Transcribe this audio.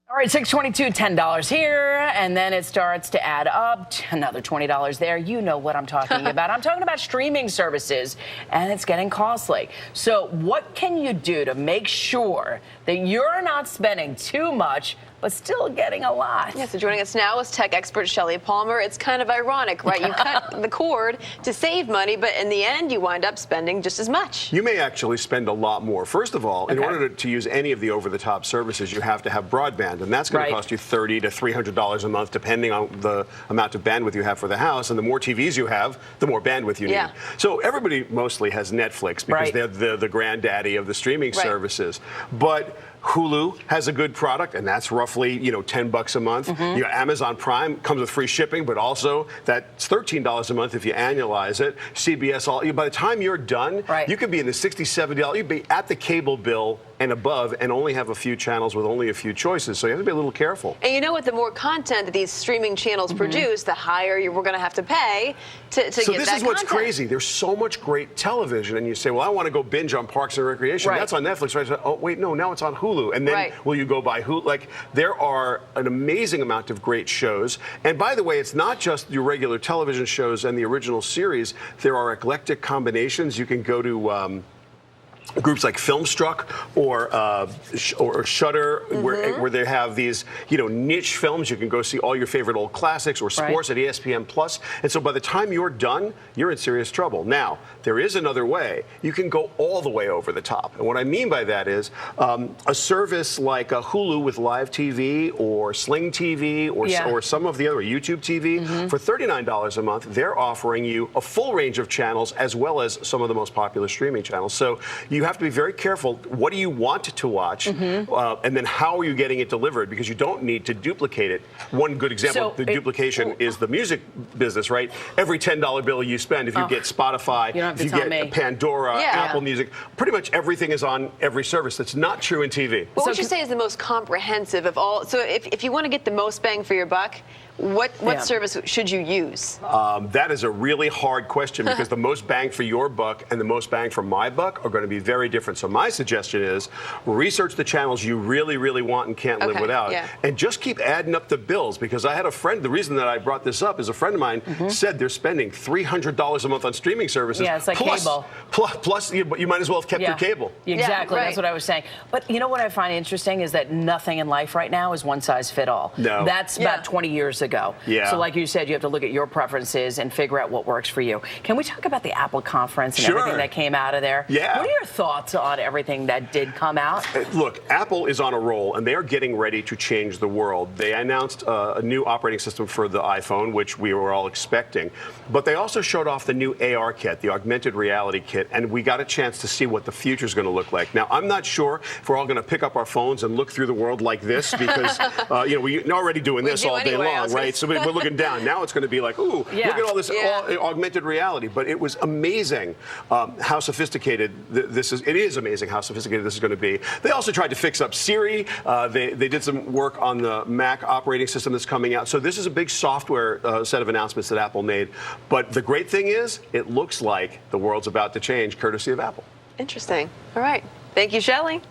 All right, 622, $10 here, and then it starts to add up. Another $20 there. You know what I'm talking about. I'm talking about streaming services, and it's getting costly. So what can you do to make sure that you're not spending too much but still getting a lot? Yeah, so joining us now is tech expert Shelly Palmer. It's kind of ironic, right? You cut the cord to save money, but in the end, you wind up spending just as much. You may actually spend a lot more. First of all, in order to use any of the over-the-top services, you have to have broadband, and that's going to cost you $30 to $300 a month, depending on the amount of bandwidth you have for the house. And the more TVs you have, the more bandwidth you need. So everybody mostly has Netflix because they're the granddaddy of the streaming services. But Hulu has a good product, and that's roughly, $10 a month. You got Amazon Prime, comes with free shipping, but also that's $13 a month if you annualize it. CBS, by the time you're done, you could be in the $60, $70, you'd be at the cable bill and above and only have a few channels with only a few choices. So you have to be a little careful. And you know what? The more content that these streaming channels produce, the higher we're going to have to pay to get that content. So this is what's crazy. There's so much great television, and you say, well, I want to go binge on Parks and Recreation. That's on Netflix, right? So, oh, wait, no, now it's on Hulu. And then will you go buy Hulu? Like, there are an amazing amount of great shows. And by the way, it's not just your regular television shows and the original series. There are eclectic combinations. You can go to groups like Filmstruck or Shudder, where they have these niche films. You can go see all your favorite old classics or sports at ESPN Plus. And so by the time you're done, you're in serious trouble. Now, there is another way. You can go all the way over the top. And what I mean by that is a service like a Hulu with live TV or Sling TV or some of the other YouTube TV for $39 a month. They're offering you a full range of channels as well as some of the most popular streaming channels. So you have to be very careful. What do you want to watch? And then how are you getting it delivered? Because you don't need to duplicate it. One good example of the duplication is the music business, right? Every $10 bill you spend, if you get Spotify, if you get Pandora, Apple Music, pretty much everything is on every service. That's not true in TV. What would you say is the most comprehensive of all? So if you want to get the most bang for your buck, what service should you use? That is a really hard question because the most bang for your buck and the most bang for my buck are going to be very different. So my suggestion is research the channels you really, really want and can't live without. And just keep adding up the bills, because I had a friend, the reason that I brought this up is a friend of mine said they're spending $300 a month on streaming services. Yeah, it's like cable. Plus, you might as well have kept your cable. Exactly, that's what I was saying. But you know what I find interesting is that nothing in life right now is one size fit all. No. That's about 20 years ago. So like you said, you have to look at your preferences and figure out what works for you. Can we talk about the Apple conference and everything that came out of there? What are your thoughts on everything that did come out? Look, Apple is on a roll, and they are getting ready to change the world. They announced a new operating system for the iPhone, which we were all expecting. But they also showed off the new AR kit, the augmented reality kit, and we got a chance to see what the future is going to look like. Now, I'm not sure if we're all going to pick up our phones and look through the world like this, because we're already doing this all day long, right? So we're looking down. Now it's going to be like, ooh, look at all this augmented reality. But it was amazing how sophisticated this is. It is amazing how sophisticated this is going to be. They also tried to fix up Siri. They did some work on the Mac operating system that's coming out. So this is a big software set of announcements that Apple made. But the great thing is, it looks like the world's about to change, courtesy of Apple. Interesting. All right. Thank you, Shelly.